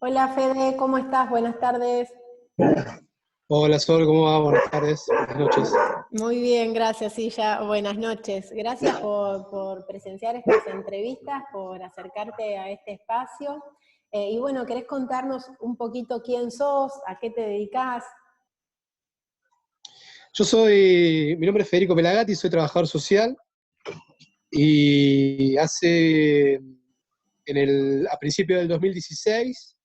Hola Fede, ¿cómo estás? Buenas tardes. Hola Sol, ¿cómo va? Buenas tardes, buenas noches. Muy bien, gracias. Sí, ya buenas noches. Gracias por presenciar estas entrevistas, por acercarte a este espacio. Y bueno, ¿querés contarnos un poquito quién sos, a qué te dedicás? Mi nombre es Federico Pelagatti, soy trabajador social y a principios del 2016,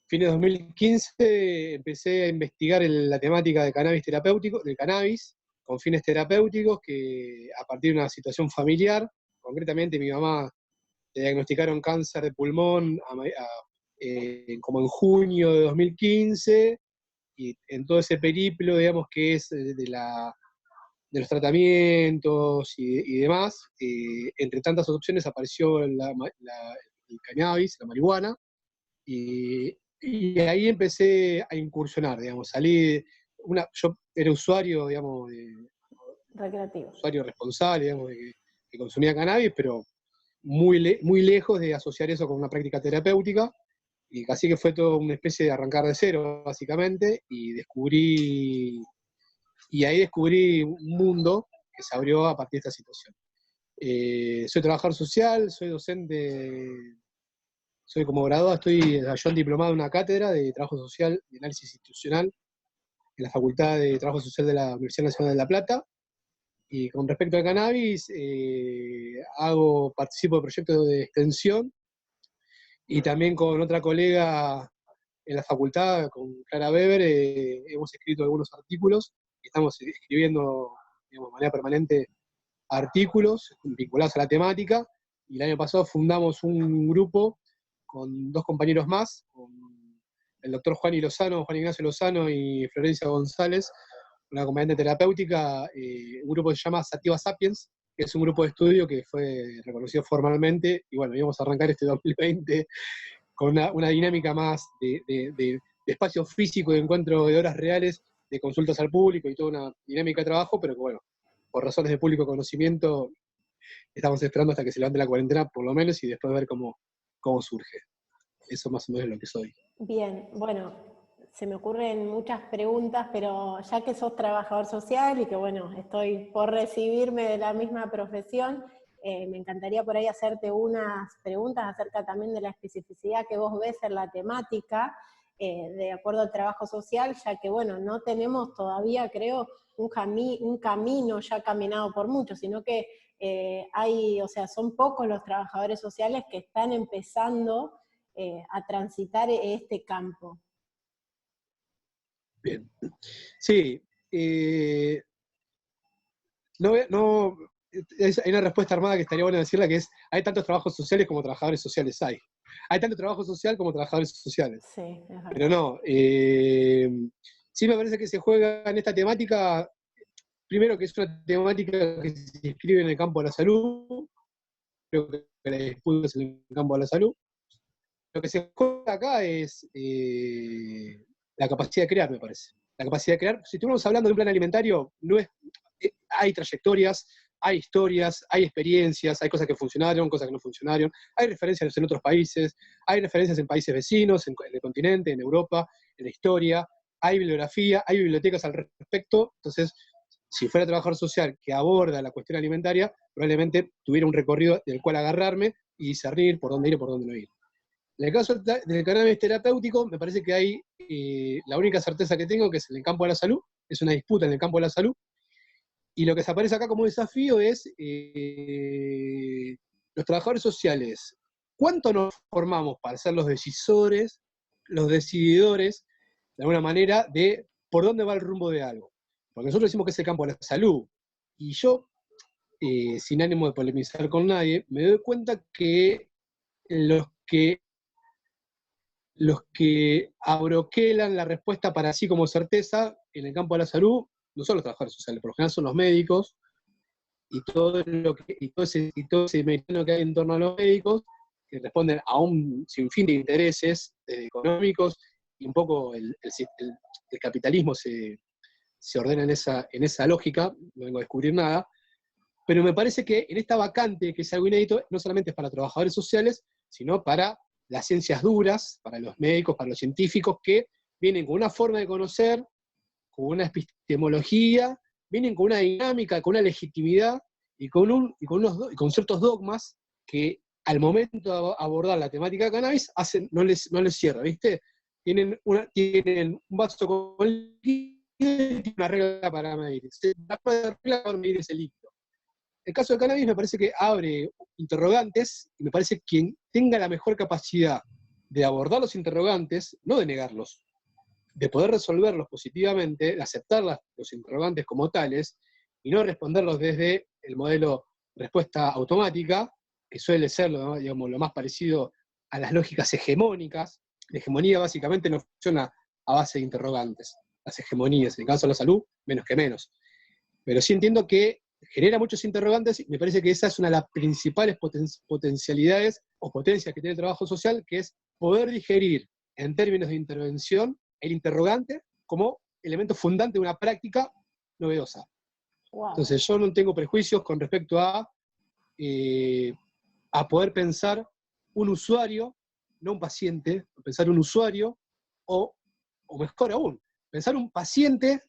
fines de 2015, empecé a investigar la temática de cannabis terapéutico, del cannabis con fines terapéuticos, que a partir de una situación familiar, concretamente mi mamá le diagnosticaron cáncer de pulmón como en junio de 2015. Y en todo ese periplo, digamos, que es de los tratamientos y demás, entre tantas opciones apareció el cannabis, la marihuana, y ahí empecé a incursionar, digamos, yo era usuario, digamos, Recreativo. usuario responsable, digamos, que consumía cannabis, pero muy lejos de asociar eso con una práctica terapéutica. Y casi que fue todo una especie de arrancar de cero, básicamente, y ahí descubrí un mundo que se abrió a partir de esta situación. Soy trabajador social, soy docente, soy como graduado, estoy yo diplomado en una cátedra de trabajo social y análisis institucional en la Facultad de Trabajo Social de la Universidad Nacional de La Plata. Y con respecto al cannabis, participo de proyectos de extensión y también con otra colega en la facultad, con Clara Weber, hemos escrito algunos artículos y estamos escribiendo, digamos, de manera permanente artículos vinculados a la temática. Y el año pasado fundamos un grupo con dos compañeros más, con el doctor Juan Ignacio Lozano y Florencia González, una acompañante terapéutica, un grupo que se llama Sativa Sapiens, que es un grupo de estudio que fue reconocido formalmente, y bueno, íbamos a arrancar este 2020 con una dinámica más de espacio físico, de encuentro de horas reales, de consultas al público y toda una dinámica de trabajo, pero que bueno, por razones de público conocimiento, estamos esperando hasta que se levante la cuarentena, por lo menos, y después ver cómo surge. Eso más o menos es lo que soy. Bien, bueno, se me ocurren muchas preguntas, pero ya que sos trabajador social y que bueno, estoy por recibirme de la misma profesión, me encantaría por ahí hacerte unas preguntas acerca también de la especificidad que vos ves en la temática, de acuerdo al trabajo social, ya que bueno, no tenemos todavía, creo, un camino ya caminado por muchos, sino que o sea, son pocos los trabajadores sociales que están empezando a transitar este campo. Bien. Sí, no, hay una respuesta armada que estaría buena decirla, que es: hay tantos trabajos sociales como trabajadores sociales hay. Hay tanto trabajo social como trabajadores sociales. Sí, es Pero verdad. no, sí me parece que se juega en esta temática, primero que es una temática que se inscribe en el campo de la salud, creo que la disputa es en el campo de la salud. Lo que se juega acá es la capacidad de crear, me parece. La capacidad de crear, si estuvimos hablando de un plan alimentario, no es, hay trayectorias, hay historias, hay experiencias, hay cosas que funcionaron, cosas que no funcionaron, hay referencias en otros países, hay referencias en países vecinos, en el continente, en Europa, en la historia, hay bibliografía, hay bibliotecas al respecto. Entonces, si fuera trabajador social que aborda la cuestión alimentaria, probablemente tuviera un recorrido del cual agarrarme y discernir por dónde ir y por dónde no ir. En el caso del cannabis terapéutico, me parece que hay, la única certeza que tengo, que es en el campo de la salud, es una disputa en el campo de la salud, y lo que se aparece acá como desafío es los trabajadores sociales. ¿Cuánto nos formamos para ser los decisores, los decididores, de alguna manera, de por dónde va el rumbo de algo? Porque nosotros decimos que es el campo de la salud, y yo, sin ánimo de polemizar con nadie, me doy cuenta que los que abroquelan la respuesta para sí como certeza en el campo de la salud no son los trabajadores sociales, por lo general son los médicos y todo ese meridiano que hay en torno a los médicos, que responden a un sinfín de intereses económicos, y un poco el capitalismo se ordena en esa lógica. No vengo a descubrir nada, pero me parece que en esta vacante, que es algo inédito, no solamente es para trabajadores sociales, sino para las ciencias duras, para los médicos, para los científicos, que vienen con una forma de conocer, con una epistemología, vienen con una dinámica, con una legitimidad y con ciertos dogmas que al momento de abordar la temática de cannabis no les cierra, ¿viste? Tienen un vaso con líquido y tienen una regla para medir. La regla para medir ese líquido. El caso de cannabis me parece que abre interrogantes, y me parece que quien tenga la mejor capacidad de abordar los interrogantes, no de negarlos, de poder resolverlos positivamente, de aceptar los interrogantes como tales, y no responderlos desde el modelo respuesta automática, que suele ser digamos, lo más parecido a las lógicas hegemónicas. La hegemonía básicamente no funciona a base de interrogantes. Las hegemonías, en el caso de la salud, menos que menos. Pero sí entiendo que genera muchos interrogantes, y me parece que esa es una de las principales potencialidades o potencias que tiene el trabajo social, que es poder digerir en términos de intervención el interrogante como elemento fundante de una práctica novedosa. Wow. Entonces yo no tengo prejuicios con respecto a poder pensar un usuario, no un paciente, pensar un usuario, o mejor aún, pensar un paciente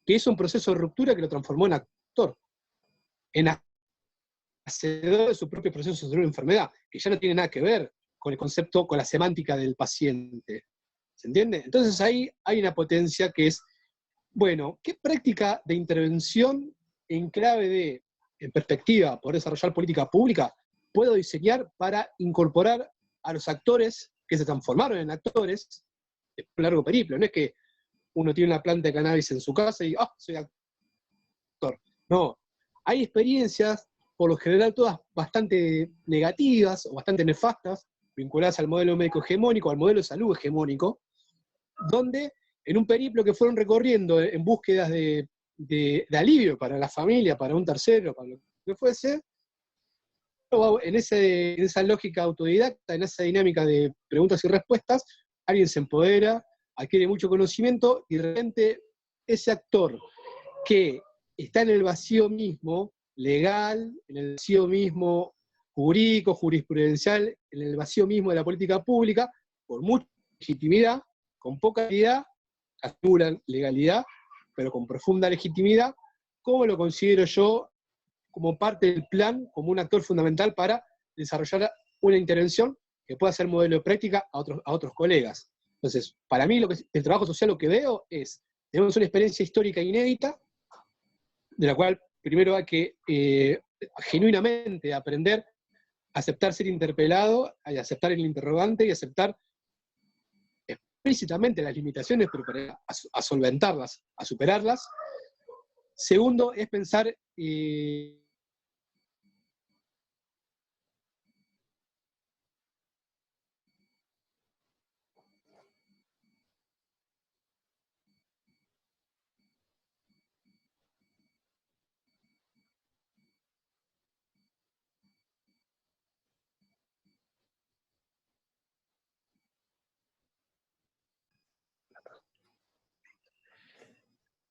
que hizo un proceso de ruptura que lo transformó en actor, en hacedor de su propio proceso de una enfermedad, que ya no tiene nada que ver con el concepto, con la semántica del paciente. ¿Se entiende? Entonces ahí hay una potencia que es, bueno, ¿qué práctica de intervención en clave en perspectiva, por desarrollar política pública, puedo diseñar para incorporar a los actores que se transformaron en actores de un largo periplo? No es que uno tiene una planta de cannabis en su casa y soy actor. No, hay experiencias, por lo general todas bastante negativas o bastante nefastas, vinculadas al modelo médico hegemónico, al modelo de salud hegemónico, donde en un periplo que fueron recorriendo en búsquedas de alivio para la familia, para un tercero, para lo que fuese, en esa lógica autodidacta, en esa dinámica de preguntas y respuestas, alguien se empodera, adquiere mucho conocimiento, y de repente ese actor que está en el vacío mismo legal, en el vacío mismo jurídico, jurisprudencial, en el vacío mismo de la política pública, con mucha legitimidad, con poca legalidad, nula legalidad, pero con profunda legitimidad, ¿cómo lo considero yo como parte del plan, como un actor fundamental para desarrollar una intervención que pueda ser modelo de práctica a otros colegas? Entonces, para mí el trabajo social, lo que veo es, tenemos una experiencia histórica inédita, de la cual primero hay que genuinamente aprender a aceptar ser interpelado, a aceptar el interrogante y aceptar explícitamente las limitaciones, pero para solventarlas, a superarlas. Segundo, es pensar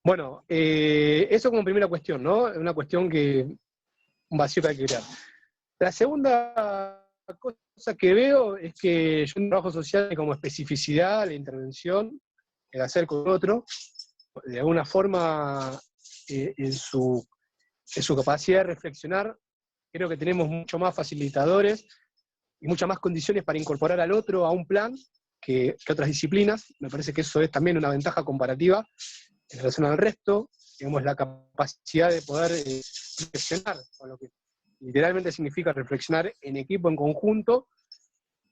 bueno, eso como primera cuestión, ¿no? Una cuestión un vacío que hay que crear. La segunda cosa que veo es que yo en trabajo social como especificidad, la intervención, el hacer con otro, de alguna forma, en su capacidad de reflexionar, creo que tenemos mucho más facilitadores y muchas más condiciones para incorporar al otro a un plan que otras disciplinas. Me parece que eso es también una ventaja comparativa en relación al resto, digamos, la capacidad de poder reflexionar, con lo que literalmente significa reflexionar en equipo, en conjunto,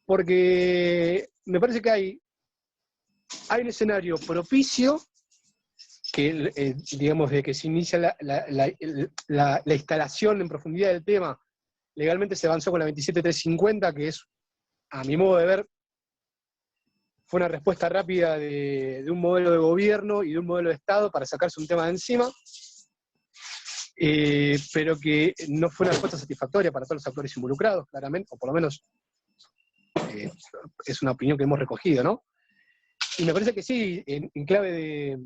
porque me parece que hay un escenario propicio que, digamos, de que se inicia la instalación en profundidad del tema. Legalmente se avanzó con la 27350, que es, a mi modo de ver, fue una respuesta rápida de un modelo de gobierno y de un modelo de Estado para sacarse un tema de encima, pero que no fue una respuesta satisfactoria para todos los actores involucrados, claramente, o por lo menos es una opinión que hemos recogido, ¿no? Y me parece que sí, en clave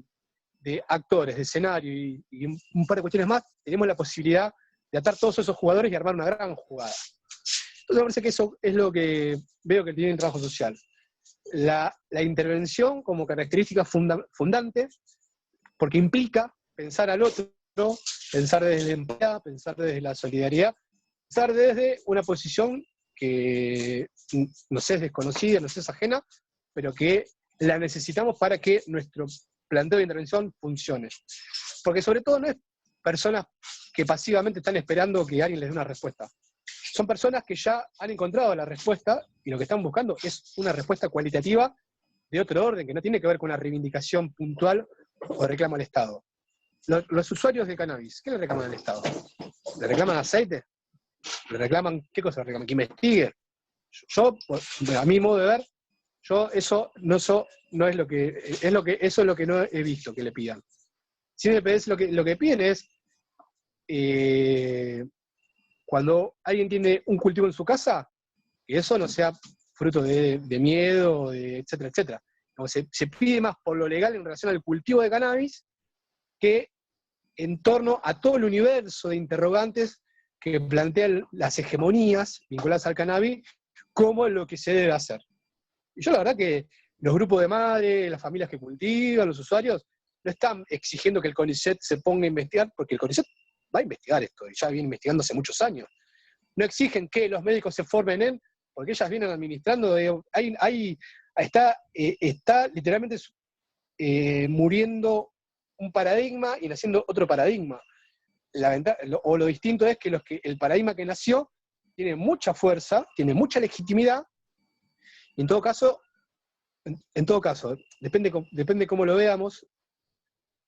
de actores, de escenario y un par de cuestiones más, tenemos la posibilidad de atar todos esos jugadores y armar una gran jugada. Entonces me parece que eso es lo que veo que tiene el trabajo social. La intervención como característica fundante, porque implica pensar al otro, pensar desde la empatía, pensar desde la solidaridad, pensar desde una posición que nos es desconocida, nos es ajena, pero que la necesitamos para que nuestro planteo de intervención funcione. Porque sobre todo no es personas que pasivamente están esperando que alguien les dé una respuesta. Son personas que ya han encontrado la respuesta y lo que están buscando es una respuesta cualitativa de otro orden, que no tiene que ver con una reivindicación puntual o reclamo al Estado. Los usuarios de cannabis, ¿qué le reclaman al Estado? ¿Le reclaman aceite? ¿Le reclaman qué cosa? ¿Le reclaman que investigue? Yo, a mi modo de ver, eso no es lo que, eso es lo que no he visto que le pidan. Si me pedís lo que piden es cuando alguien tiene un cultivo en su casa, que eso no sea fruto de miedo, etcétera, etcétera. Se pide más por lo legal en relación al cultivo de cannabis que en torno a todo el universo de interrogantes que plantean las hegemonías vinculadas al cannabis como lo que se debe hacer. Y yo la verdad que los grupos de madres, las familias que cultivan, los usuarios, no están exigiendo que el CONICET se ponga a investigar, porque el CONICET va a investigar esto, y ya viene investigando hace muchos años. No exigen que los médicos se formen porque ellas vienen administrando, está literalmente muriendo un paradigma y naciendo otro paradigma. Lo distinto es que el paradigma que nació tiene mucha fuerza, tiene mucha legitimidad, y en todo caso, depende cómo lo veamos,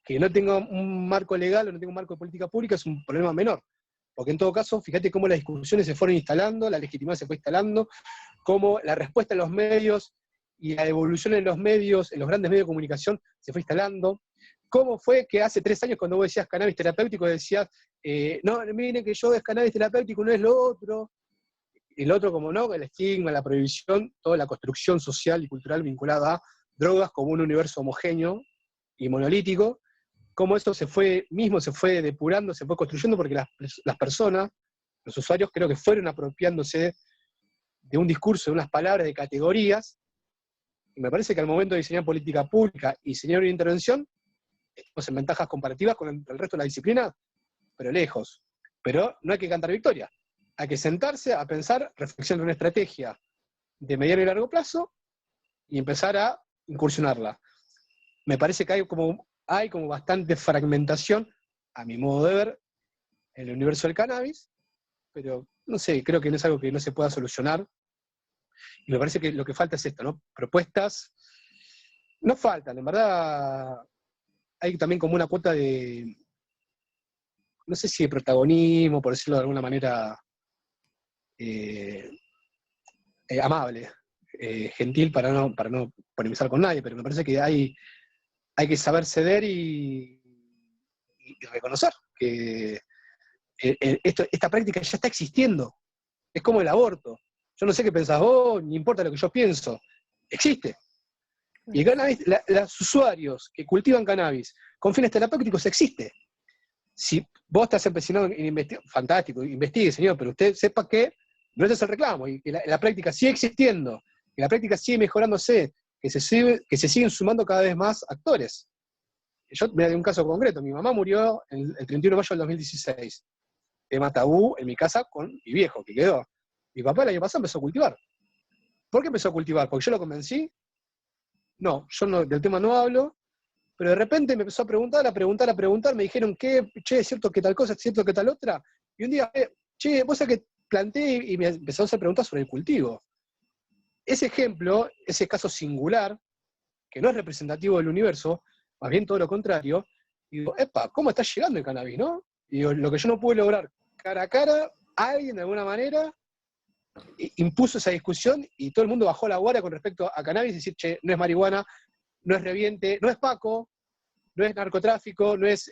que no tenga un marco legal o no tenga un marco de política pública es un problema menor. Porque en todo caso, fíjate cómo las discusiones se fueron instalando, la legitimidad se fue instalando, cómo la respuesta en los medios y la evolución en los medios, en los grandes medios de comunicación, se fue instalando. ¿Cómo fue que hace 3 años cuando vos decías cannabis terapéutico decías, no, miren que yo es cannabis terapéutico, no es lo otro? Y lo otro, como no, el estigma, la prohibición, toda la construcción social y cultural vinculada a drogas como un universo homogéneo y monolítico, cómo eso se fue depurando, se fue construyendo, porque las personas, los usuarios, creo que fueron apropiándose de un discurso, de unas palabras, de categorías, y me parece que al momento de diseñar política pública y diseñar una intervención, estamos en ventajas comparativas con el resto de la disciplina, pero lejos. Pero no hay que cantar victoria. Hay que sentarse a pensar, reflexionar una estrategia de mediano y largo plazo y empezar a incursionarla. Me parece que hay como bastante fragmentación, a mi modo de ver, en el universo del cannabis, pero no sé, creo que no es algo que no se pueda solucionar. Y me parece que lo que falta es esto, ¿no? Propuestas no faltan, en verdad hay también como una cuota de, no sé si de protagonismo, por decirlo de alguna manera amable, gentil, para no polemizar con nadie, pero me parece que hay que saber ceder y reconocer que esta práctica ya está existiendo. Es como el aborto. Yo no sé qué pensás vos, ni importa lo que yo pienso. Existe. Y el cannabis, los usuarios que cultivan cannabis con fines terapéuticos existe. Si vos estás empecinado en investigar, fantástico, investigue, señor, pero usted sepa que no ese es el reclamo, y que la práctica sigue existiendo, que la práctica sigue mejorándose, que se siguen sumando cada vez más actores. Yo me di un caso concreto, mi mamá murió el 31 de mayo del 2016, tema tabú en mi casa con mi viejo, que quedó. Mi papá el año pasado empezó a cultivar. ¿Por qué empezó a cultivar? ¿Porque yo lo convencí? No, yo del tema no hablo, pero de repente me empezó a preguntar, me dijeron que, che, es cierto que tal cosa, es cierto que tal otra, y un día, che, vos sabés que planteé y me empezó a hacer preguntas sobre el cultivo. Ese ejemplo, ese caso singular, que no es representativo del universo, más bien todo lo contrario, y digo, epa, ¿cómo está llegando el cannabis, no? Y digo, lo que yo no pude lograr cara a cara, alguien de alguna manera impuso esa discusión y todo el mundo bajó la guardia con respecto a cannabis y decir, che, no es marihuana, no es reviente, no es Paco, no es narcotráfico, no es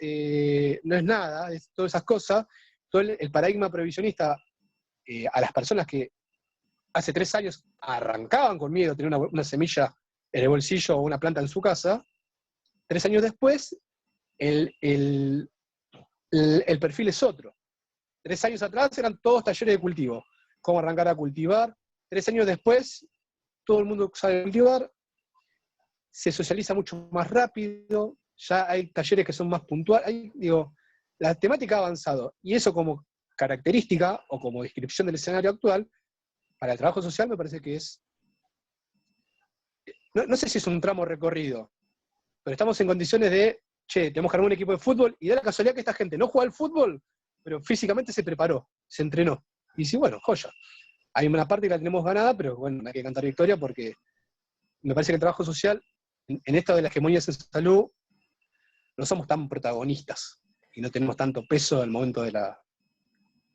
nada, es todas esas cosas. Todo el paradigma prohibicionista a las personas que hace 3 años arrancaban con miedo, tener una semilla en el bolsillo o una planta en su casa, 3 años después, el perfil es otro. 3 años atrás eran todos talleres de cultivo, cómo arrancar a cultivar. 3 años después, todo el mundo sabe cultivar, se socializa mucho más rápido, ya hay talleres que son más puntuales, la temática ha avanzado, y eso como característica o como descripción del escenario actual, para el trabajo social me parece que es, no sé si es un tramo recorrido, pero estamos en condiciones de, tenemos que armar un equipo de fútbol, y da la casualidad que esta gente no juega al fútbol, pero físicamente se preparó, se entrenó. Y sí, bueno, joya. Hay una parte que la tenemos ganada, pero bueno, hay que cantar victoria porque me parece que el trabajo social, en esto de las hegemonías en salud, no somos tan protagonistas y no tenemos tanto peso al momento de las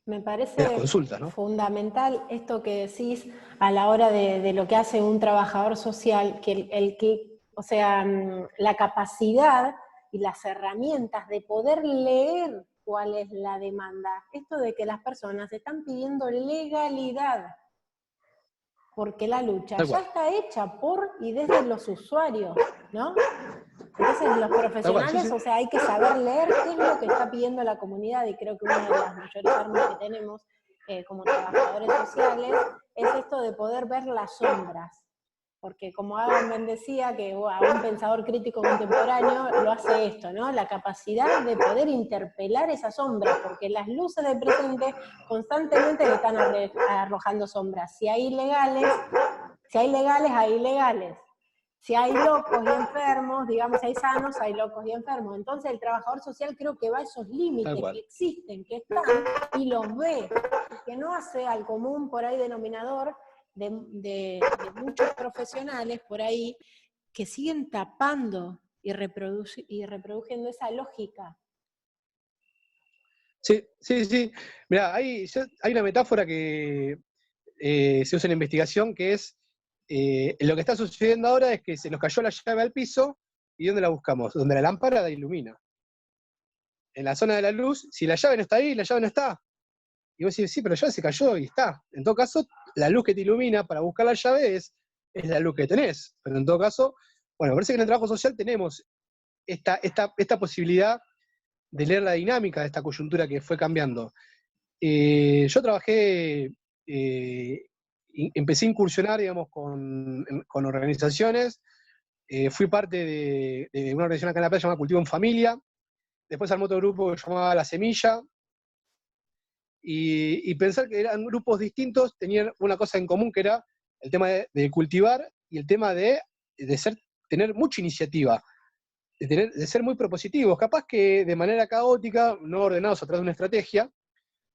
Me parece consultas, ¿no? fundamental esto que decís a la hora de lo que hace un trabajador social, o sea, la capacidad y las herramientas de poder leer cuál es la demanda. Esto de que las personas están pidiendo legalidad, porque la lucha ya está hecha por y desde los usuarios, ¿no? Entonces los profesionales, Sí. o sea, hay que saber leer qué es lo que está pidiendo la comunidad, y creo que una de las mayores armas que tenemos como trabajadores sociales es esto de poder ver las sombras. Porque como Agamben decía, que a un pensador crítico contemporáneo lo hace esto, ¿no? La capacidad de poder interpelar esas sombras, porque las luces del presente constantemente le están arrojando sombras. Si hay legales, hay ilegales. Si hay locos y enfermos, digamos, si hay sanos, hay locos y enfermos. Entonces el trabajador social creo que va a esos límites que existen, que están, y los ve, que no hace al común por ahí denominador de muchos profesionales por ahí que siguen tapando y reproduciendo esa lógica. Sí. Mirá, hay una metáfora que se usa en la investigación que es, lo que está sucediendo ahora es que se nos cayó la llave al piso, ¿y dónde la buscamos? Donde la lámpara ilumina. En la zona de la luz, si la llave no está ahí, la llave no está. Y vos decís, sí, pero la llave se cayó y está. En todo caso, la luz que te ilumina para buscar la llave es la luz que tenés. Pero en todo caso, bueno, parece que en el trabajo social tenemos esta posibilidad de leer la dinámica de esta coyuntura que fue cambiando. Yo trabajé, empecé a incursionar, digamos, con organizaciones, fui parte de una organización acá en La Plata llamada Cultivo en Familia, después armé otro grupo que se llamaba La Semilla, y pensar que eran grupos distintos, tenían una cosa en común que era el tema de cultivar y el tema de tener mucha iniciativa, de ser muy propositivos, capaz que de manera caótica, no ordenados a través de una estrategia,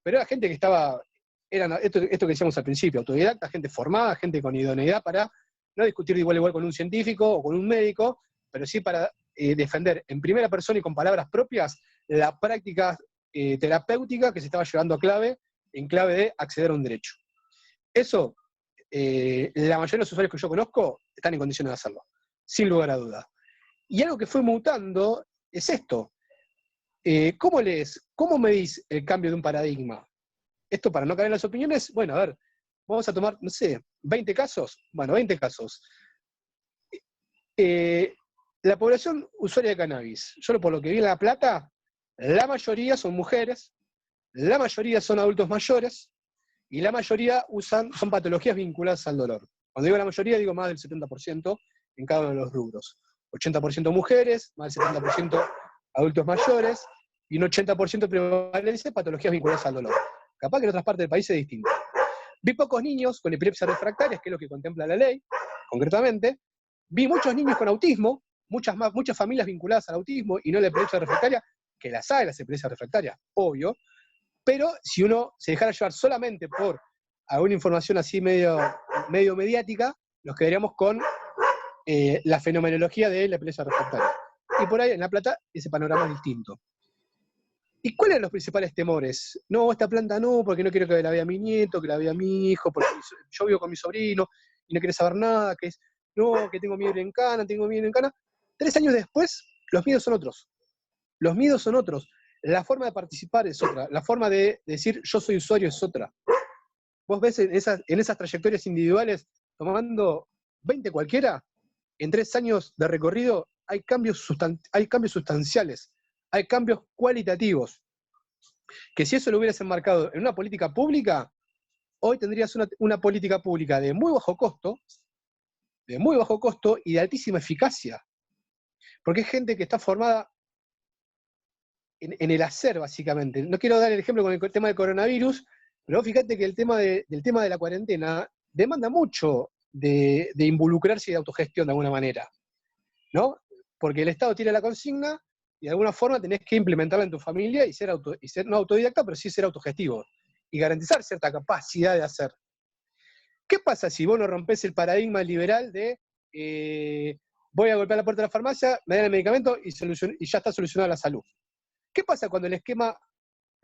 pero era gente que esto que decíamos al principio, autodidacta, gente formada, gente con idoneidad para no discutir de igual a igual con un científico o con un médico, pero sí para defender en primera persona y con palabras propias la práctica terapéutica que se estaba llevando en clave de acceder a un derecho. Eso, la mayoría de los usuarios que yo conozco están en condiciones de hacerlo, sin lugar a dudas. Y algo que fue mutando es esto. ¿Cómo medís el cambio de un paradigma? Esto para no caer en las opiniones, bueno, a ver, vamos a tomar, no sé, 20 casos. Bueno, 20 casos. La población usuaria de cannabis, yo por lo que vi en La Plata, la mayoría son mujeres, la mayoría son adultos mayores, y la mayoría son patologías vinculadas al dolor. Cuando digo la mayoría, digo más del 70% en cada uno de los rubros. 80% mujeres, más del 70% adultos mayores, y un 80% prevalencia patologías vinculadas al dolor. Capaz que en otras partes del país es distinto. Vi pocos niños con epilepsia refractaria, que es lo que contempla la ley, concretamente. Vi muchos niños con autismo, muchas familias vinculadas al autismo y no a la epilepsia refractaria, que las hay, las epilepsias refractarias, obvio, pero si uno se dejara llevar solamente por alguna información así medio mediática, nos quedaríamos con la fenomenología de la epilepsia refractaria. Y por ahí en La Plata ese panorama es distinto. ¿Y cuáles eran los principales temores? No, esta planta no, porque no quiero que la vea mi nieto, que la vea mi hijo, porque yo vivo con mi sobrino y no quiere saber nada, no, que tengo miedo en cana, 3 años después, los miedos son otros. Los miedos son otros. La forma de participar es otra. La forma de decir yo soy usuario es otra. Vos ves en esas trayectorias individuales, tomando 20 cualquiera, en 3 años de recorrido hay cambios sustanciales, hay cambios cualitativos, que si eso lo hubieras enmarcado en una política pública, hoy tendrías una política pública de muy bajo costo y de altísima eficacia. Porque es gente que está formada en el hacer, básicamente. No quiero dar el ejemplo con el tema del coronavirus, pero fíjate que el tema del tema de la cuarentena demanda mucho de involucrarse y de autogestión de alguna manera, ¿no? Porque el Estado tiene la consigna y de alguna forma tenés que implementarla en tu familia y ser no autodidacta, pero sí ser autogestivo y garantizar cierta capacidad de hacer. ¿Qué pasa si vos no rompés el paradigma liberal de voy a golpear la puerta de la farmacia, me dan el medicamento y ya está solucionada la salud? ¿Qué pasa cuando el esquema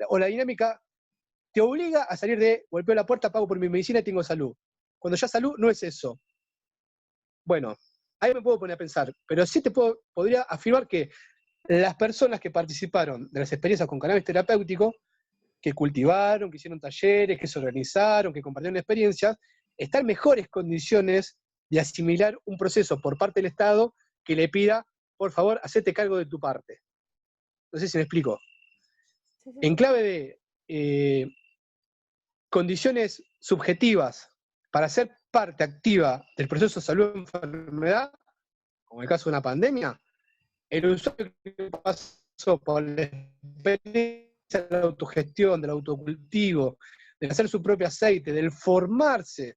o la dinámica te obliga a salir de golpeo la puerta, pago por mi medicina y tengo salud? Cuando ya salud no es eso. Bueno, ahí me puedo poner a pensar, pero sí podría afirmar que las personas que participaron de las experiencias con cannabis terapéutico, que cultivaron, que hicieron talleres, que se organizaron, que compartieron experiencias, están en mejores condiciones de asimilar un proceso por parte del Estado que le pida, por favor, hacete cargo de tu parte. No sé si me explico. Sí, sí, En sí. clave de condiciones subjetivas para ser parte activa del proceso de salud o enfermedad, como el caso de una pandemia, el usuario que pasó por la experiencia de la autogestión, del autocultivo, de hacer su propio aceite, del formarse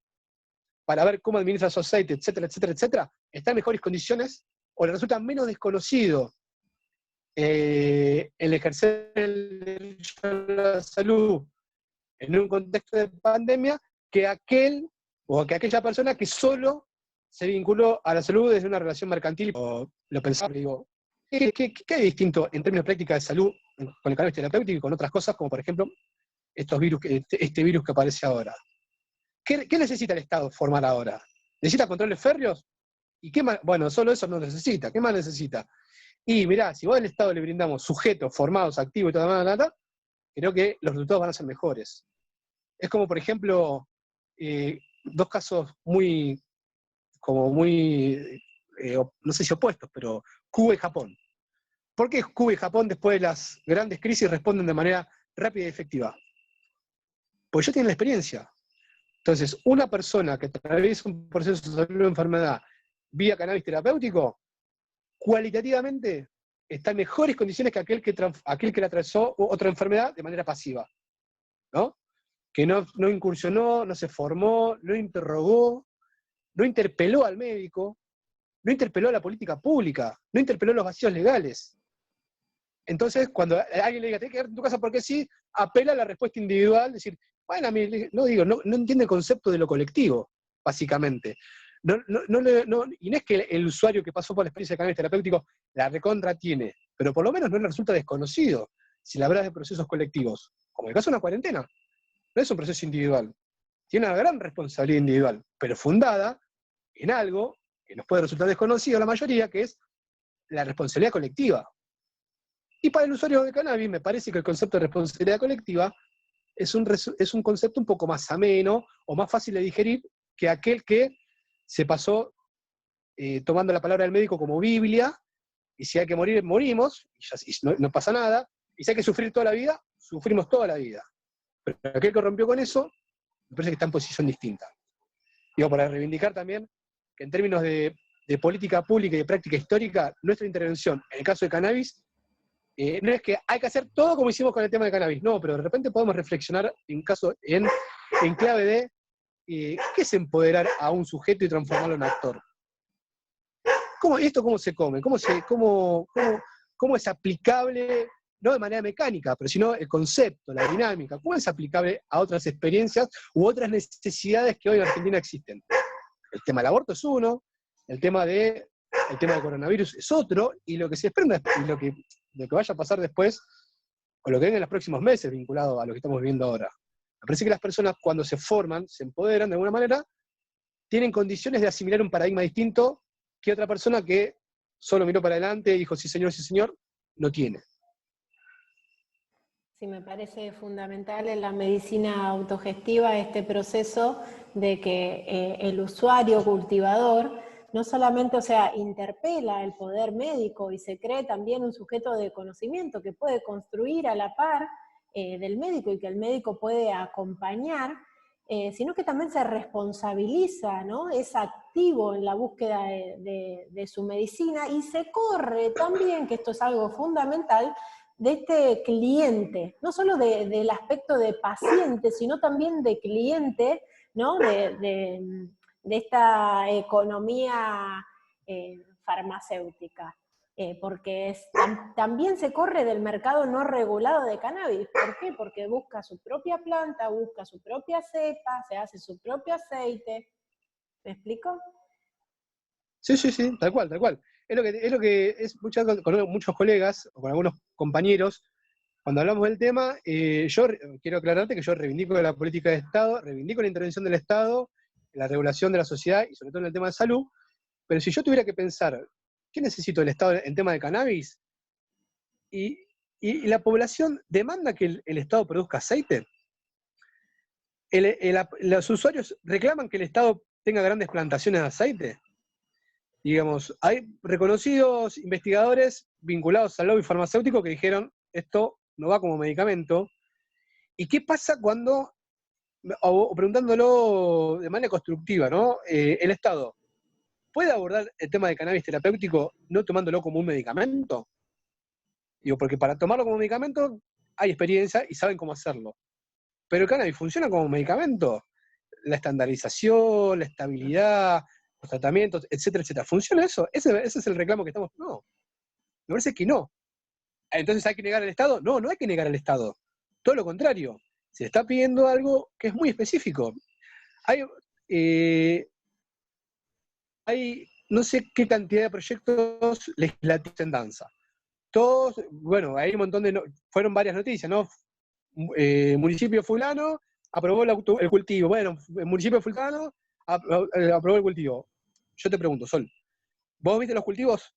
para ver cómo administra su aceite, etcétera, etcétera, etcétera, está en mejores condiciones o le resulta menos desconocido el ejercer el derecho a la salud en un contexto de pandemia que aquella persona que solo se vinculó a la salud desde una relación mercantil. O lo pensaba y digo, ¿qué hay distinto en términos de práctica de salud con el cannabis terapéutico y con otras cosas, como por ejemplo este virus que aparece ahora? ¿Qué necesita el Estado formar ahora? ¿Necesita controles férreos? ¿Y qué más? Bueno, solo eso no necesita. ¿Qué más necesita? Y mirá, si vos al Estado le brindamos sujetos formados, activos y toda la data, creo que los resultados van a ser mejores. Es como, por ejemplo, dos casos muy, no sé si opuestos, pero Cuba y Japón. ¿Por qué Cuba y Japón, después de las grandes crisis, responden de manera rápida y efectiva? Porque ya tienen la experiencia. Entonces, una persona que atraviesa un proceso de salud o enfermedad vía cannabis terapéutico, cualitativamente está en mejores condiciones que aquel que le atravesó otra enfermedad de manera pasiva, ¿no? Que no incursionó, no se formó, no interrogó, no interpeló al médico, no interpeló a la política pública, no interpeló los vacíos legales. Entonces, cuando alguien le diga, tenés que quedarte en tu casa porque sí, apela a la respuesta individual, decir, bueno, no entiende el concepto de lo colectivo, básicamente. Y no es que el usuario que pasó por la experiencia de cannabis terapéutico la recontra tiene, pero por lo menos no le resulta desconocido si la hablas de procesos colectivos, como el caso de una cuarentena. No es un proceso individual, tiene una gran responsabilidad individual, pero fundada en algo que nos puede resultar desconocido a la mayoría, que es la responsabilidad colectiva. Y para el usuario de cannabis me parece que el concepto de responsabilidad colectiva es un concepto un poco más ameno o más fácil de digerir que aquel que se pasó tomando la palabra del médico como Biblia, y si hay que morir, morimos, y no pasa nada, y si hay que sufrir toda la vida, sufrimos toda la vida. Pero aquel que rompió con eso, me parece que está en posición distinta. Digo, para reivindicar también que en términos de política pública y de práctica histórica, nuestra intervención, en el caso de cannabis, no es que hay que hacer todo como hicimos con el tema del cannabis, no, pero de repente podemos reflexionar en clave de ¿qué es empoderar a un sujeto y transformarlo en actor? ¿Esto cómo se come? ¿Cómo es aplicable, no de manera mecánica, pero sino el concepto, la dinámica? ¿Cómo es aplicable a otras experiencias u otras necesidades que hoy en Argentina existen? El tema del aborto es uno, el tema del coronavirus es otro, y lo que se desprenda y lo que vaya a pasar después, o lo que venga en los próximos meses vinculado a lo que estamos viviendo ahora. Me parece que las personas cuando se forman, se empoderan de alguna manera, tienen condiciones de asimilar un paradigma distinto que otra persona que solo miró para adelante y dijo sí señor, no tiene. Sí, me parece fundamental en la medicina autogestiva este proceso de que el usuario cultivador no solamente, interpela el poder médico y se cree también un sujeto de conocimiento que puede construir a la par del médico y que el médico puede acompañar, sino que también se responsabiliza, ¿no? Es activo en la búsqueda de su medicina y se corre también, que esto es algo fundamental, de este cliente, no solo del aspecto de paciente, sino también de cliente, ¿no? De esta economía farmacéutica. Porque también se corre del mercado no regulado de cannabis. ¿Por qué? Porque busca su propia planta, busca su propia cepa, se hace su propio aceite. ¿Me explico? Sí, sí, sí, tal cual, tal cual. Es muchas veces con muchos colegas o con algunos compañeros, cuando hablamos del tema, quiero aclararte que yo reivindico la política de Estado, reivindico la intervención del Estado, la regulación de la sociedad y sobre todo en el tema de salud, pero si yo tuviera que pensar, ¿qué necesito del Estado en tema de cannabis? Y, y la población demanda que el Estado produzca aceite. Los usuarios reclaman que el Estado tenga grandes plantaciones de aceite. Digamos, hay reconocidos investigadores vinculados al lobby farmacéutico que dijeron, esto no va como medicamento. ¿Y qué pasa cuando, o preguntándolo de manera constructiva, ¿no? El Estado puede abordar el tema de cannabis terapéutico no tomándolo como un medicamento? Digo, porque para tomarlo como medicamento hay experiencia y saben cómo hacerlo. Pero el cannabis funciona como medicamento. La estandarización, la estabilidad, los tratamientos, etcétera, etcétera. ¿Funciona eso? Ese es el reclamo que estamos. No, me parece que no. Entonces, ¿hay que negar al Estado? No, no hay que negar al Estado. Todo lo contrario. Se está pidiendo algo que es muy específico. Hay, eh, hay no sé qué cantidad de proyectos legislativos en danza. Todos, bueno, hay un montón de. Fueron varias noticias, ¿no? Municipio fulano aprobó el cultivo. Bueno, el municipio fulano aprobó el cultivo. Yo te pregunto, Sol, ¿vos viste los cultivos?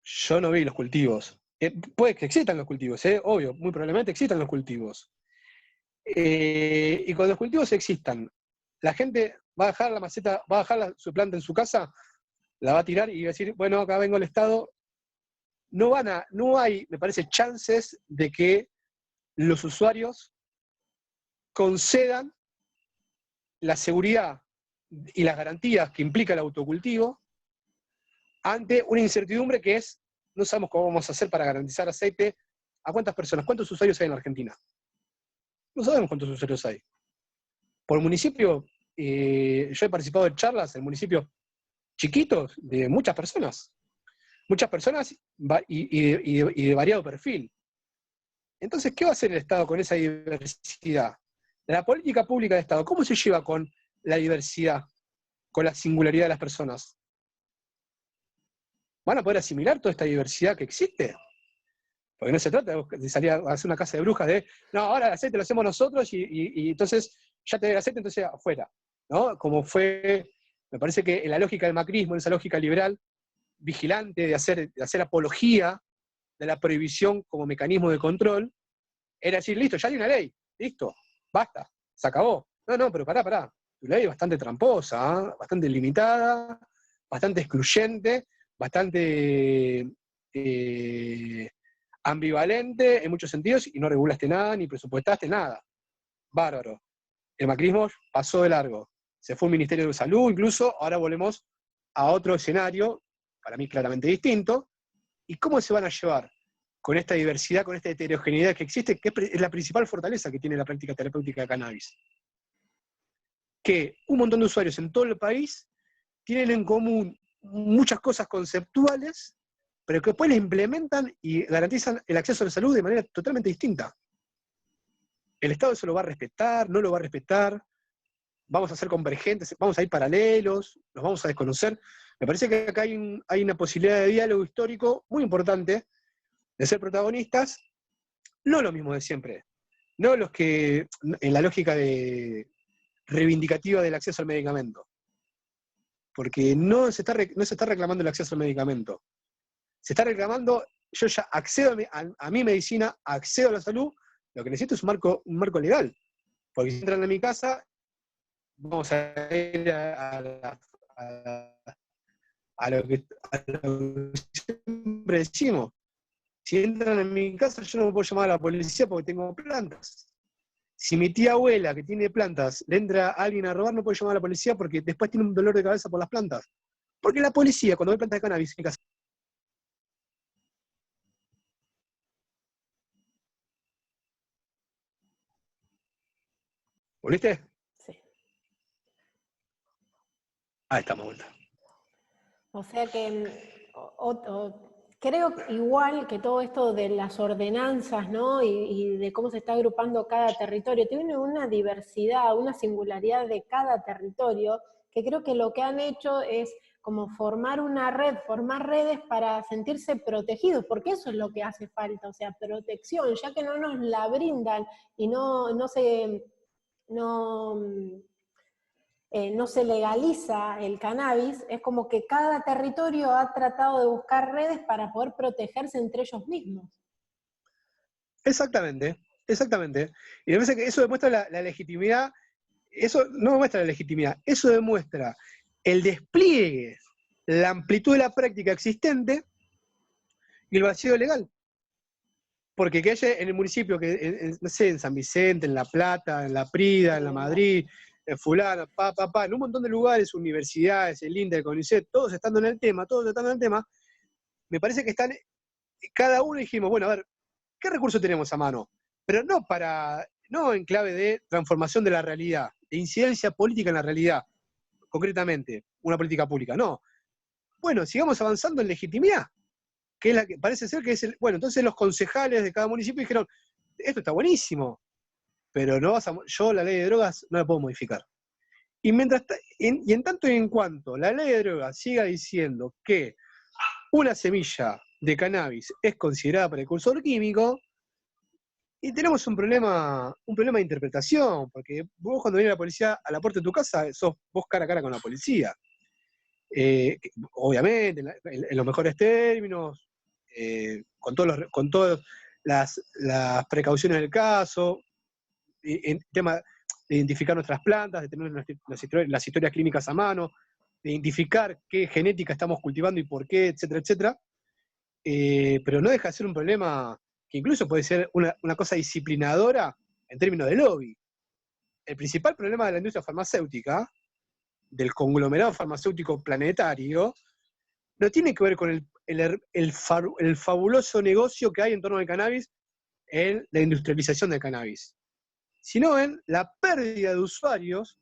Yo no vi los cultivos. Puede que existan los cultivos, obvio, muy probablemente existan los cultivos. Y cuando los cultivos existan, la gente va a dejar la maceta, va a dejar su planta en su casa, la va a tirar y va a decir, bueno, acá vengo el Estado. No hay, me parece, chances de que los usuarios concedan la seguridad y las garantías que implica el autocultivo ante una incertidumbre que es, no sabemos cómo vamos a hacer para garantizar aceite a cuántas personas, cuántos usuarios hay en la Argentina. No sabemos cuántos usuarios hay. Por municipio, yo he participado de charlas en municipios chiquitos de muchas personas y de variado perfil. Entonces, ¿qué va a hacer el Estado con esa diversidad? La política pública de Estado, ¿cómo se lleva con la diversidad, con la singularidad de las personas? ¿Van a poder asimilar toda esta diversidad que existe? Porque no se trata de salir a hacer una casa de brujas no, ahora el aceite lo hacemos nosotros y entonces ya te doy el aceite, entonces afuera, ¿no? Como fue, me parece que en la lógica del macrismo, en esa lógica liberal, vigilante, de hacer apología de la prohibición como mecanismo de control, era decir, listo, ya hay una ley, listo, basta, se acabó. No, pero pará. Tu ley es bastante tramposa, bastante limitada, bastante excluyente, bastante ambivalente en muchos sentidos y no regulaste nada, ni presupuestaste nada. Bárbaro. El macrismo pasó de largo. Se fue un Ministerio de Salud, incluso, ahora volvemos a otro escenario, para mí claramente distinto. ¿Y cómo se van a llevar con esta diversidad, con esta heterogeneidad que existe, que es la principal fortaleza que tiene la práctica terapéutica de cannabis? Que un montón de usuarios en todo el país tienen en común muchas cosas conceptuales, pero que después les implementan y garantizan el acceso a la salud de manera totalmente distinta. El Estado eso lo va a respetar, no lo va a respetar, vamos a ser convergentes, vamos a ir paralelos, nos vamos a desconocer. Me parece que acá hay una posibilidad de diálogo histórico muy importante, de ser protagonistas, no lo mismo de siempre, no los que, en la lógica reivindicativa del acceso al medicamento, porque no se está reclamando el acceso al medicamento, se está reclamando, yo ya accedo a mi medicina, accedo a la salud, lo que necesito es un marco legal, porque si entran a mi casa, vamos a ir a lo que siempre decimos. Si entran en mi casa, yo no me puedo llamar a la policía porque tengo plantas. Si mi tía abuela, que tiene plantas, le entra a alguien a robar, no puede llamar a la policía porque después tiene un dolor de cabeza por las plantas. Porque la policía, cuando ve plantas de cannabis, ¿qué hace? ¿Volviste? Sí. Ahí estamos, vuelta. O sea que creo igual que todo esto de las ordenanzas, ¿no? Y de cómo se está agrupando cada territorio, tiene una diversidad, una singularidad de cada territorio, que creo que lo que han hecho es como formar una red, formar redes para sentirse protegidos, porque eso es lo que hace falta, o sea, protección, ya que no nos la brindan y no, no se legaliza el cannabis, es como que cada territorio ha tratado de buscar redes para poder protegerse entre ellos mismos. Exactamente, exactamente. Y me parece que eso demuestra la legitimidad, eso no demuestra la legitimidad, eso demuestra el despliegue, la amplitud de la práctica existente y el vacío legal. Porque que haya en el municipio, no sé, en San Vicente, en La Plata, en La Prida, en La Madrid, en Fulano, en un montón de lugares, universidades, el INDE, el CONICET, todos estando en el tema, me parece que están, cada uno dijimos, bueno, a ver, ¿qué recursos tenemos a mano? Pero no en clave de transformación de la realidad, de incidencia política en la realidad, concretamente, una política pública, no. Bueno, sigamos avanzando en legitimidad, que es la que parece ser que es bueno, entonces los concejales de cada municipio dijeron, esto está buenísimo, pero yo la ley de drogas no la puedo modificar. Y en tanto y en cuanto la ley de drogas siga diciendo que una semilla de cannabis es considerada precursor químico, y tenemos un problema de interpretación, porque vos cuando viene la policía a la puerta de tu casa, sos vos cara a cara con la policía. Obviamente, en los mejores términos, con todas las precauciones del caso, en tema de identificar nuestras plantas, de tener las historias clínicas a mano, de identificar qué genética estamos cultivando y por qué, etcétera, etcétera. Pero no deja de ser un problema que incluso puede ser una cosa disciplinadora en términos de lobby. El principal problema de la industria farmacéutica, del conglomerado farmacéutico planetario, no tiene que ver con el fabuloso negocio que hay en torno al cannabis, en la industrialización del cannabis, sino en la pérdida de usuarios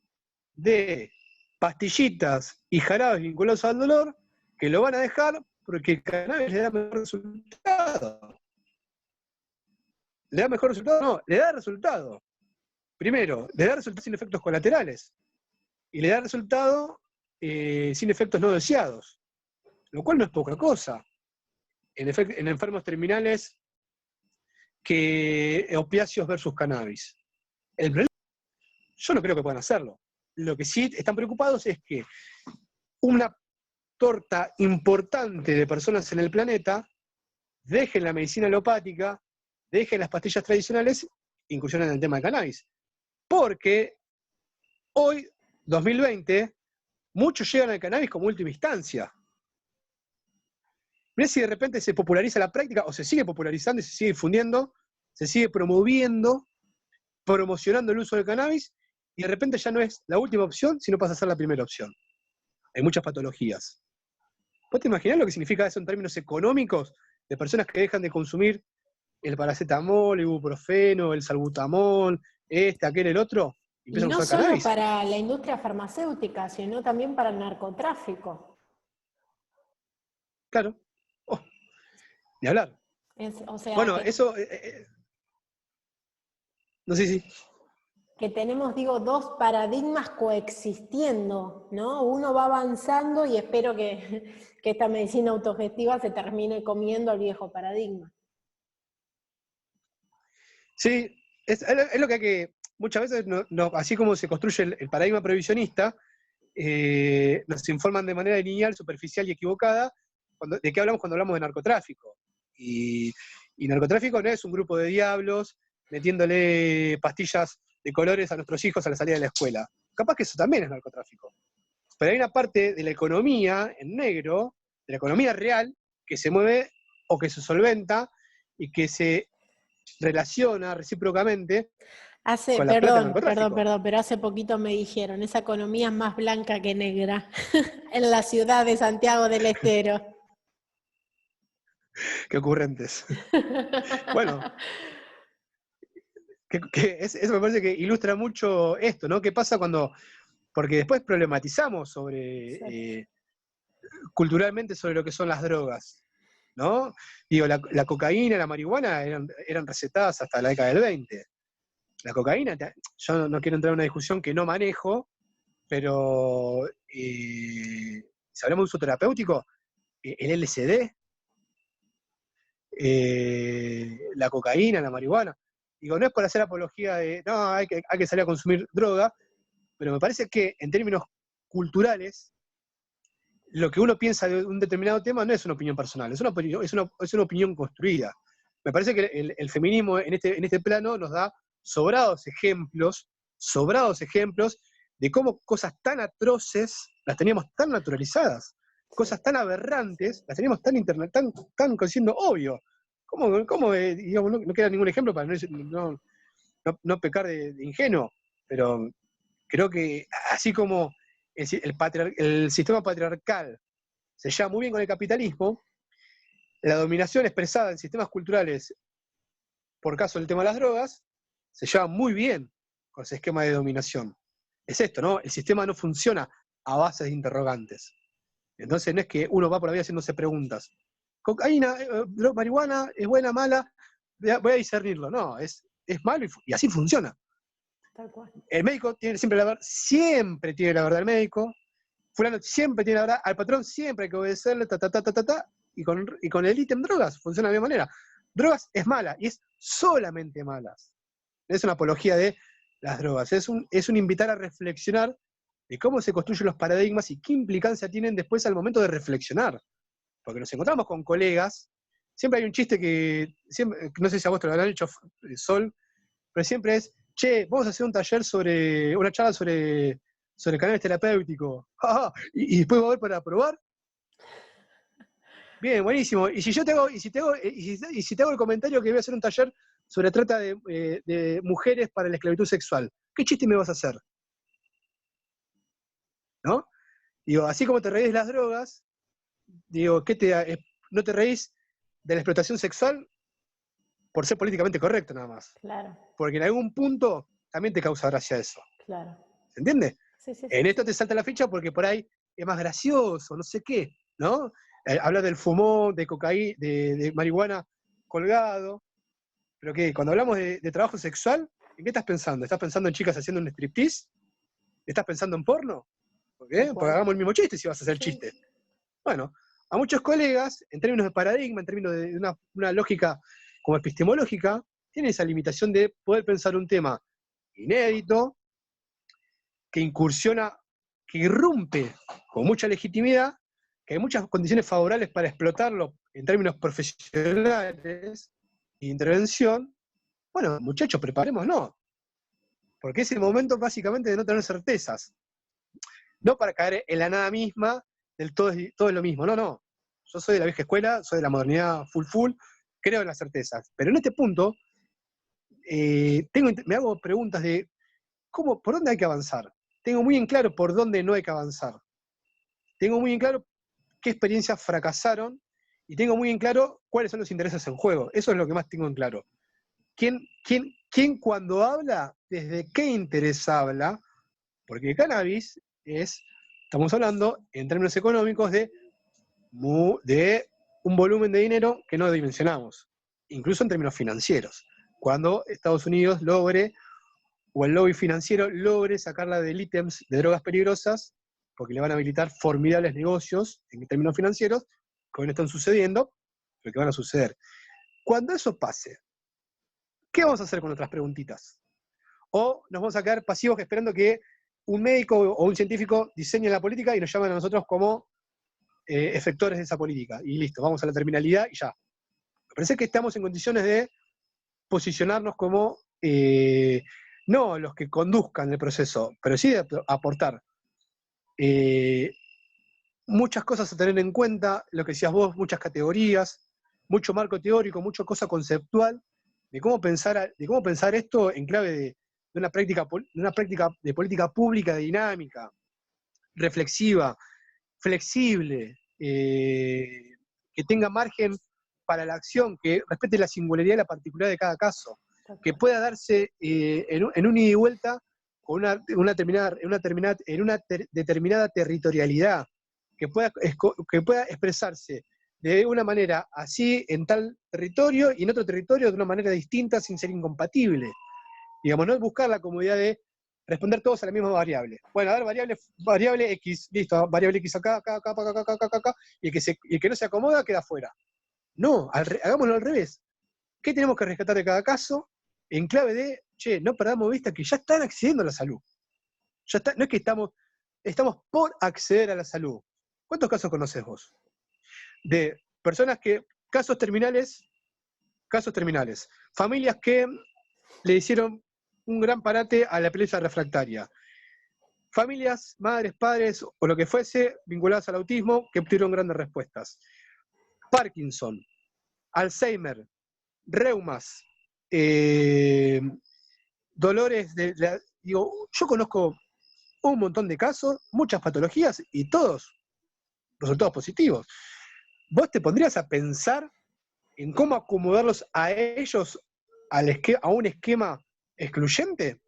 de pastillitas y jarabes vinculados al dolor, que lo van a dejar porque el cannabis le da mejor resultado. ¿Le da mejor resultado? No, le da resultado. Primero, le da resultado sin efectos colaterales. Y le da resultado sin efectos no deseados. Lo cual no es poca cosa. En enfermos terminales, que opiáceos versus cannabis. El problema, yo no creo que puedan hacerlo. Lo que sí están preocupados es que una torta importante de personas en el planeta dejen la medicina alopática, dejen las pastillas tradicionales e incursionen en el tema del cannabis. Porque hoy, 2020, muchos llegan al cannabis como última instancia. Mirá si de repente se populariza la práctica, o se sigue popularizando y se sigue difundiendo, se sigue promoviendo, promocionando el uso del cannabis, y de repente ya no es la última opción, sino pasa a ser la primera opción. Hay muchas patologías. ¿Vos te imaginás lo que significa eso en términos económicos de personas que dejan de consumir el paracetamol, el ibuprofeno, el salbutamol, aquel, el otro? Y Y empiezan a no usar solo cannabis. para la industria farmacéutica, sino también para el narcotráfico. Claro. Oh, ni hablar. O sea, Bueno, eso. No sé si. que tenemos, digo, dos paradigmas coexistiendo, ¿no? Uno va avanzando y espero que esta medicina autogestiva se termine comiendo al viejo paradigma. Sí, es lo que hay que. Muchas veces, así como se construye el paradigma previsionista, nos informan de manera lineal, superficial y equivocada de qué hablamos cuando hablamos de narcotráfico. Y narcotráfico no es un grupo de diablos metiéndole pastillas de colores a nuestros hijos a la salida de la escuela. Capaz que eso también es narcotráfico. Pero hay una parte de la economía en negro, de la economía real, que se mueve o que se solventa y que se relaciona recíprocamente con la plata del narcotráfico. Perdón, pero hace poquito me dijeron, esa economía es más blanca que negra en la ciudad de Santiago del Estero. Qué ocurrentes. Bueno, eso me parece que ilustra mucho esto, ¿no? ¿Qué pasa cuando...? Porque después problematizamos sobre, culturalmente sobre lo que son las drogas, ¿no? Digo, la cocaína y la marihuana eran recetadas hasta la década del 20. La cocaína, yo no quiero entrar en una discusión que no manejo, pero si hablamos de uso terapéutico, el LSD, la cocaína, la marihuana. Digo, no es por hacer apología de, no, hay que salir a consumir droga, pero me parece que en términos culturales, lo que uno piensa de un determinado tema no es una opinión personal, es una opinión construida. Me parece que el feminismo en este plano nos da sobrados ejemplos de cómo cosas tan atroces las teníamos tan naturalizadas, cosas tan aberrantes las teníamos tan siendo obvio. ¿Cómo digamos, no queda ningún ejemplo para no pecar de ingenuo, pero creo que así como el sistema patriarcal se lleva muy bien con el capitalismo, la dominación expresada en sistemas culturales, por caso del tema de las drogas, se lleva muy bien con ese esquema de dominación. Es esto, ¿no? El sistema no funciona a base de interrogantes. Entonces no es que uno va por la vida haciéndose preguntas. Cocaína, marihuana, ¿es buena, mala? Voy a discernirlo. No, es malo y así funciona. Tal cual. El médico siempre tiene la verdad el médico. Fulano siempre tiene la verdad, al patrón siempre hay que obedecerle, y con el ítem drogas funciona de la misma manera. Drogas es mala, y es solamente malas. Es una apología de las drogas, es un invitar a reflexionar de cómo se construyen los paradigmas y qué implicancia tienen después al momento de reflexionar. Porque nos encontramos con colegas, siempre hay un chiste no sé si a vos te lo habrán hecho, Sol, pero siempre es, che, vamos a hacer una charla sobre canales terapéuticos, y después va a haber para probar. Bien, buenísimo. Y si te hago el comentario que voy a hacer un taller sobre trata de mujeres para la esclavitud sexual, ¿qué chiste me vas a hacer? ¿No? Digo, así como te reís de las drogas, digo, ¿no te reís de la explotación sexual por ser políticamente correcto nada más? Claro. Porque en algún punto también te causa gracia eso. Claro. ¿Se entiende? Sí, en esto te salta la ficha porque por ahí es más gracioso, no sé qué, ¿no? Habla del fumón, de cocaína, de marihuana colgado. Pero que cuando hablamos de trabajo sexual, ¿en qué estás pensando? ¿Estás pensando en chicas haciendo un striptease? ¿Estás pensando en porno? ¿Por qué? Porque hagamos el mismo chiste si vas a hacer chiste. Bueno, a muchos colegas, en términos de paradigma, en términos de una lógica como epistemológica, tienen esa limitación de poder pensar un tema inédito, que incursiona, que irrumpe con mucha legitimidad, que hay muchas condiciones favorables para explotarlo en términos profesionales e intervención. Bueno, muchachos, preparémonos. Porque es el momento básicamente de no tener certezas. No para caer en la nada misma, del todo es lo mismo. No. Yo soy de la vieja escuela, soy de la modernidad full, creo en las certezas. Pero en este punto, me hago preguntas de por dónde hay que avanzar. Tengo muy en claro por dónde no hay que avanzar. Tengo muy en claro qué experiencias fracasaron y tengo muy en claro cuáles son los intereses en juego. Eso es lo que más tengo en claro. ¿Quién cuando habla, desde qué interés habla? Porque el cannabis estamos hablando en términos económicos de un volumen de dinero que no dimensionamos, incluso en términos financieros. Cuando Estados Unidos o el lobby financiero logre sacarla del ítems de drogas peligrosas, porque le van a habilitar formidables negocios en términos financieros, que hoy no están sucediendo, pero que van a suceder. Cuando eso pase, ¿qué vamos a hacer con otras preguntitas? ¿O nos vamos a quedar pasivos esperando que un médico o un científico diseñe la política y nos llamen a nosotros como efectores de esa política? Y listo, vamos a la terminalidad y ya. Me parece que estamos en condiciones de posicionarnos como no los que conduzcan el proceso, pero sí de aportar muchas cosas a tener en cuenta, lo que decías vos, muchas categorías, mucho marco teórico, mucha cosa conceptual, de cómo pensar esto en clave de una práctica de política pública dinámica, reflexiva, flexible, que tenga margen para la acción, que respete la singularidad y la particularidad de cada caso, que pueda darse en un ida y vuelta con en una determinada territorialidad, que pueda expresarse de una manera así en tal territorio y en otro territorio de una manera distinta sin ser incompatible. Digamos, no es buscar la comodidad de responder todos a la misma variable. Bueno, a ver, variable X, listo, variable X acá, y el que no se acomoda queda fuera. No, hagámoslo al revés. ¿Qué tenemos que rescatar de cada caso? En clave de, che, no perdamos vista que ya están accediendo a la salud. Ya está, no es que estamos por acceder a la salud. ¿Cuántos casos conoces vos? De personas casos terminales, familias que le hicieron un gran parate a la epilepsia refractaria. Familias, madres, padres o lo que fuese, vinculadas al autismo, que obtuvieron grandes respuestas. Parkinson, Alzheimer, reumas, dolores yo conozco un montón de casos, muchas patologías y todos resultados positivos. ¿Vos te pondrías a pensar en cómo acomodarlos a ellos a un esquema excluyente?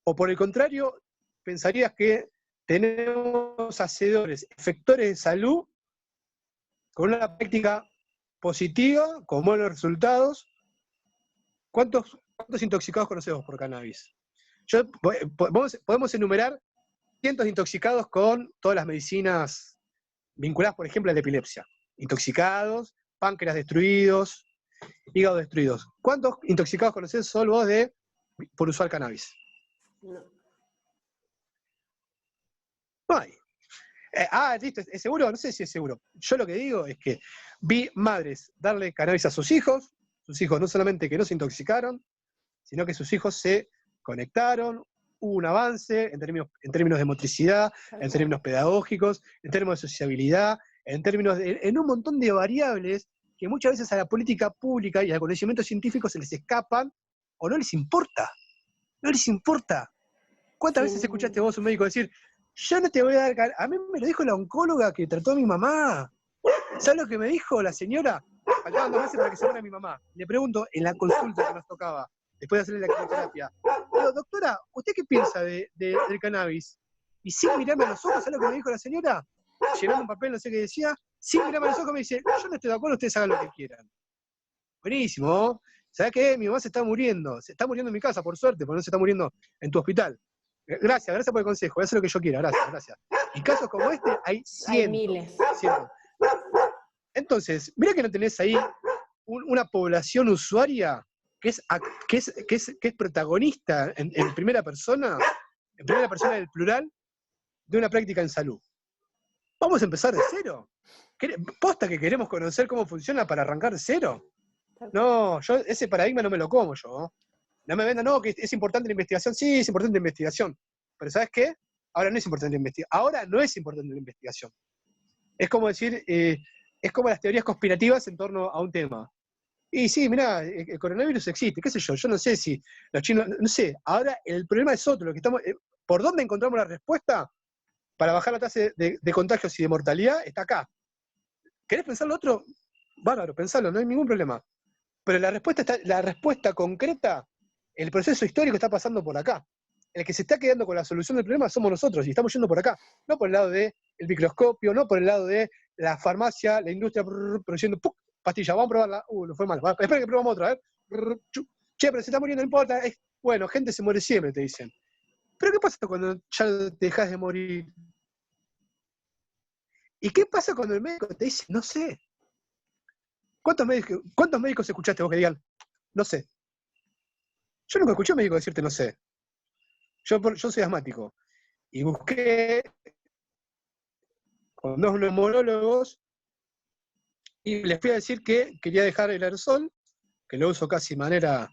¿O por el contrario, pensarías que tenemos hacedores, efectores de salud con una práctica positiva, con buenos resultados? ¿Cuántos intoxicados conocemos por cannabis? Podemos enumerar cientos de intoxicados con todas las medicinas vinculadas, por ejemplo, a la epilepsia. Intoxicados, páncreas destruidos, hígado destruidos. ¿Cuántos intoxicados conocés solo vos por usar cannabis? No. No hay. Listo, ¿es seguro? No sé si es seguro. Yo lo que digo es que vi madres darle cannabis a sus hijos no solamente que no se intoxicaron, sino que sus hijos se conectaron, hubo un avance en términos de motricidad, en términos pedagógicos, en términos de sociabilidad, en un montón de variables que muchas veces a la política pública y al conocimiento científico se les escapan o no les importa. No les importa. ¿Cuántas veces escuchaste vos a un médico decir, yo no te voy a dar a mí me lo dijo la oncóloga que trató a mi mamá? ¿Sabes lo que me dijo la señora? Faltaban 2 meses para que se muera mi mamá. Le pregunto en la consulta que nos tocaba, después de hacerle la quimioterapia, digo, doctora, ¿usted qué piensa del cannabis? Y sin mirarme a los ojos, ¿sabes lo que me dijo la señora? Llenando un papel, no sé qué decía, sin mirarme a los ojos me dice, yo no estoy de acuerdo, ustedes hagan lo que quieran. Buenísimo. ¿Sabes qué? Mi mamá se está muriendo en mi casa, por suerte, porque no se está muriendo en tu hospital. Gracias por el consejo, voy a hacer lo que yo quiera, gracias. Y casos como este hay cientos. Hay miles. Entonces, mira que no tenés ahí una población usuaria que es protagonista en primera persona del plural, de una práctica en salud. Vamos a empezar de cero. ¿Posta que queremos conocer cómo funciona para arrancar de cero? No, yo ese paradigma no me lo como yo. No me vendan, no, que es importante la investigación. Sí, es importante la investigación. Pero ¿sabes qué? Ahora no es importante la investigación. Ahora no es importante la investigación. Es como decir, es como las teorías conspirativas en torno a un tema. Y sí, mirá, el coronavirus existe, qué sé yo no sé si los chinos, no sé. Ahora el problema es otro, lo que estamos, ¿por dónde encontramos la respuesta para bajar la tasa de contagios y de mortalidad? Está acá. ¿Querés pensar lo otro? Bárbaro, pensalo, no hay ningún problema. Pero la respuesta concreta, el proceso histórico está pasando por acá. El que se está quedando con la solución del problema somos nosotros, y estamos yendo por acá. No por el lado del microscopio, no por el lado de la farmacia, la industria produciendo pastilla, vamos a probarla. No fue mal. Espera que probamos otra, Che, pero se está muriendo, no importa. Bueno, gente se muere siempre, te dicen. Pero ¿qué pasa cuando ya te dejas de morir? ¿Y qué pasa cuando el médico te dice, no sé? ¿Cuántos médicos escuchaste vos que digan, no sé? Yo nunca escuché a un médico decirte no sé. Yo soy asmático. Y busqué con 2 neumólogos y les fui a decir que quería dejar el aerosol, que lo uso casi de manera...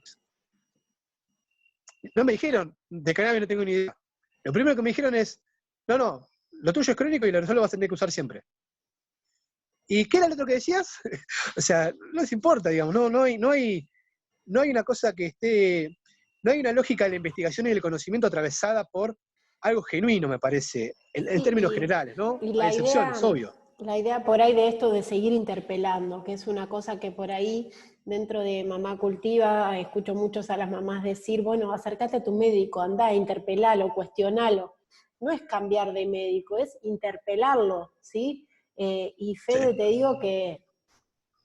No me dijeron, de cannabis no tengo ni idea. Lo primero que me dijeron es, no, lo tuyo es crónico y el aerosol lo vas a tener que usar siempre. ¿Y qué era lo otro que decías? O sea, no les importa, digamos, no hay una cosa que esté no hay una lógica de la investigación y del conocimiento atravesada por algo genuino, me parece, en términos generales, ¿no? Y Hay la excepciones, obvio. idea por ahí de esto de seguir interpelando, que es una cosa que por ahí dentro de Mamá Cultiva escucho muchos a las mamás decir, bueno, acércate a tu médico, andá, interpelalo, cuestionalo. No es cambiar de médico, es interpelarlo, ¿sí? Y Sí. Fede, te digo que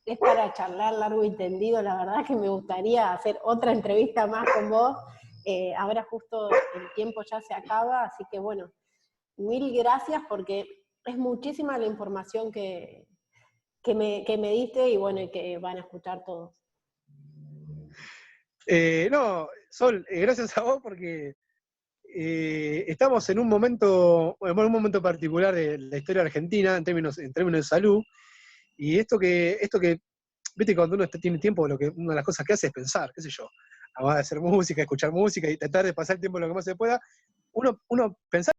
es para charlar largo y tendido, la verdad que me gustaría hacer otra entrevista más con vos. Ahora justo el tiempo ya se acaba, así que bueno, mil gracias porque es muchísima la información que me diste y bueno, y que van a escuchar todos. No, Sol, gracias a vos porque estamos en un momento particular de la historia argentina en términos de salud, y esto que, viste, cuando uno tiene tiempo, una de las cosas que hace es pensar, qué sé yo, además de hacer música, escuchar música y tratar de pasar el tiempo lo que más se pueda, uno pensar